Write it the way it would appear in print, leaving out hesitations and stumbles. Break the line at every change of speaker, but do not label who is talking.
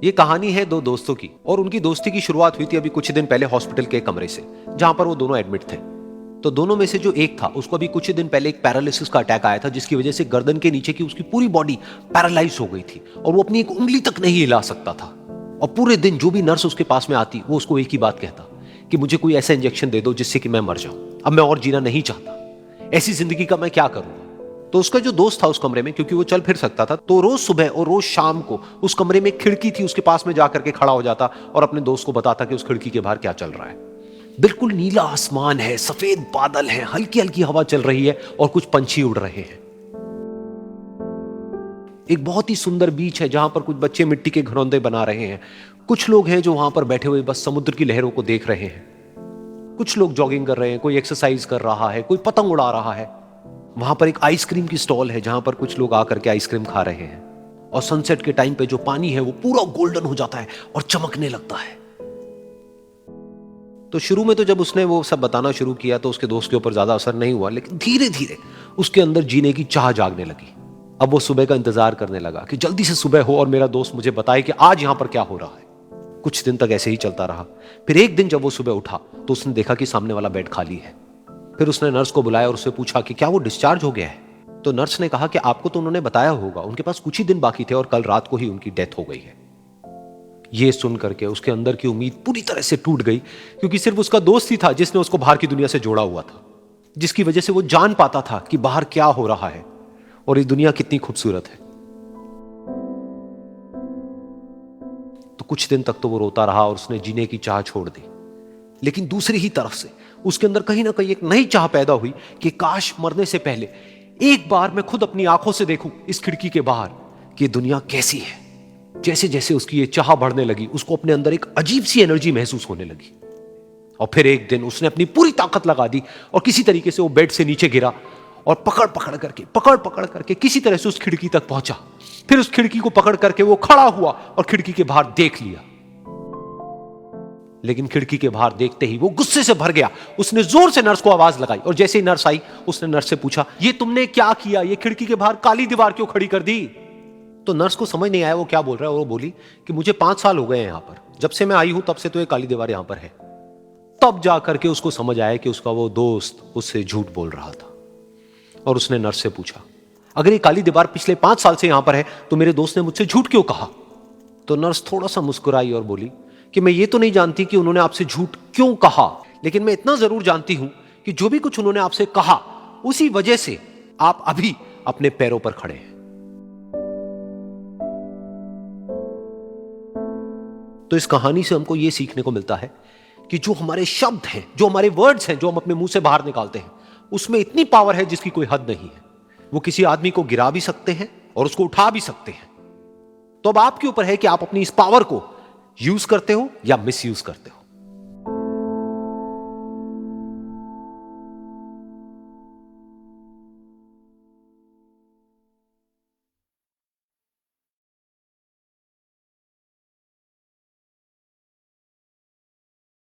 ये कहानी है दो दोस्तों की और उनकी दोस्ती की शुरुआत हुई थी अभी कुछ दिन पहले हॉस्पिटल के कमरे से, जहां पर वो दोनों एडमिट थे। तो दोनों में से जो एक था उसको अभी कुछ दिन पहले एक पैरालिसिस का अटैक आया था, जिसकी वजह से गर्दन के नीचे की उसकी पूरी बॉडी पैरालाइज हो गई थी और वो अपनी एक उंगली तक नहीं हिला सकता था। और पूरे दिन जो भी नर्स उसके पास में आती वो उसको एक ही बात कहता कि मुझे कोई ऐसा इंजेक्शन दे दो जिससे कि मैं मर जाऊं, अब मैं और जीना नहीं चाहता, ऐसी जिंदगी का मैं क्या करूं। तो उसका जो दोस्त था उस कमरे में, क्योंकि वो चल फिर सकता था, तो रोज सुबह और रोज शाम को उस कमरे में खिड़की थी, उसके पास में जाकर के खड़ा हो जाता और अपने दोस्त को बताता कि उस खिड़की के बाहर क्या चल रहा है। बिल्कुल नीला आसमान है, सफेद बादल है, हल्की हल्की हवा चल रही है और कुछ पंछी उड़ रहे हैं। एक बहुत ही सुंदर बीच है जहां पर कुछ बच्चे मिट्टी के घरौंदे बना रहे हैं। कुछ लोग हैं जो वहां पर बैठे हुए बस समुद्र की लहरों को देख रहे हैं। कुछ लोग जॉगिंग कर रहे हैं, कोई एक्सरसाइज कर रहा है, कोई पतंग उड़ा रहा है। वहां पर एक आइसक्रीम की स्टॉल है जहां पर कुछ लोग आकर के आइसक्रीम खा रहे हैं। और सनसेट के टाइम पे जो पानी है वो पूरा गोल्डन हो जाता है और चमकने लगता है। तो शुरू में तो जब उसने वो सब बताना शुरू किया तो उसके दोस्त के ऊपर ज्यादा असर नहीं हुआ, लेकिन धीरे धीरे उसके अंदर जीने की चाह जागने लगी। अब वो सुबह का इंतजार करने लगा कि जल्दी से सुबह हो और मेरा दोस्त मुझे बताए कि आज यहां पर क्या हो रहा है। कुछ दिन तक ऐसे ही चलता रहा। फिर एक दिन जब वो सुबह उठा तो उसने देखा कि सामने वाला बेड खाली है। फिर उसने नर्स को बुलाया और उससे पूछा कि क्या वो डिस्चार्ज हो गया है। तो नर्स ने कहा कि आपको तो उन्होंने बताया होगा, उनके पास कुछ ही दिन बाकी थे और कल रात को ही उनकी डेथ हो गई है। ये सुन करके उसके अंदर की उम्मीद पूरी तरह से टूट गई, क्योंकि सिर्फ उसका दोस्त ही था जिसने उसको बाहर की दुनिया से जोड़ा हुआ था, जिसकी वजह से वो जान पाता था कि बाहर क्या हो रहा है और ये दुनिया कितनी खूबसूरत है। तो कुछ दिन तक तो वो रोता रहा और उसने जीने की चाह छोड़ दी। लेकिन दूसरी ही तरफ से उसके अंदर कहीं ना कहीं एक नई चाह पैदा हुई कि काश मरने से पहले एक बार मैं खुद अपनी आंखों से देखूं इस खिड़की के बाहर कि दुनिया कैसी है। जैसे जैसे उसकी ये चाह बढ़ने लगी, उसको अपने अंदर एक अजीब सी एनर्जी महसूस होने लगी। और फिर एक दिन उसने अपनी पूरी ताकत लगा दी और किसी तरीके से वो बेड से नीचे गिरा और पकड़ पकड़ करके किसी तरह से उस खिड़की तक पहुंचा। फिर उस खिड़की को पकड़ करके वो खड़ा हुआ और खिड़की के बाहर देख लिया। लेकिन खिड़की के बाहर देखते ही वो गुस्से से भर गया। उसने जोर से नर्स को आवाज लगाई और जैसे ही नर्स आई उसने नर्स से पूछा, ये तुमने क्या किया, ये खिड़की के बाहर काली दीवार क्यों खड़ी कर दी। तो नर्स को समझ नहीं आया वो क्या बोल रहा है और वो बोली कि मुझे 5 साल हो गए हैं यहां पर, जब से मैं आई हूं तब से तो ये काली दीवार यहां पर है। तब जाकर के उसको समझ आया कि उसका वो दोस्त उससे झूठ बोल रहा था। और उसने नर्स से पूछा, अगर ये काली दीवार पिछले 5 साल से यहां पर है तो मेरे दोस्त ने मुझसे झूठ क्यों कहा। तो नर्स थोड़ा सा मुस्कुराई और बोली कि मैं ये तो नहीं जानती कि उन्होंने आपसे झूठ क्यों कहा, लेकिन मैं इतना जरूर जानती हूं कि जो भी कुछ उन्होंने आपसे कहा उसी वजह से आप अभी अपने पैरों पर खड़े हैं। तो इस कहानी से हमको यह सीखने को मिलता है कि जो हमारे शब्द हैं, जो हमारे वर्ड्स हैं, जो हम अपने मुंह से बाहर निकालते हैं, उसमें इतनी पावर है जिसकी कोई हद नहीं है। वो किसी आदमी को गिरा भी सकते हैं और उसको उठा भी सकते हैं। तो अब आपके ऊपर है कि आप अपनी इस पावर को यूज करते हो या मिस यूज करते हो।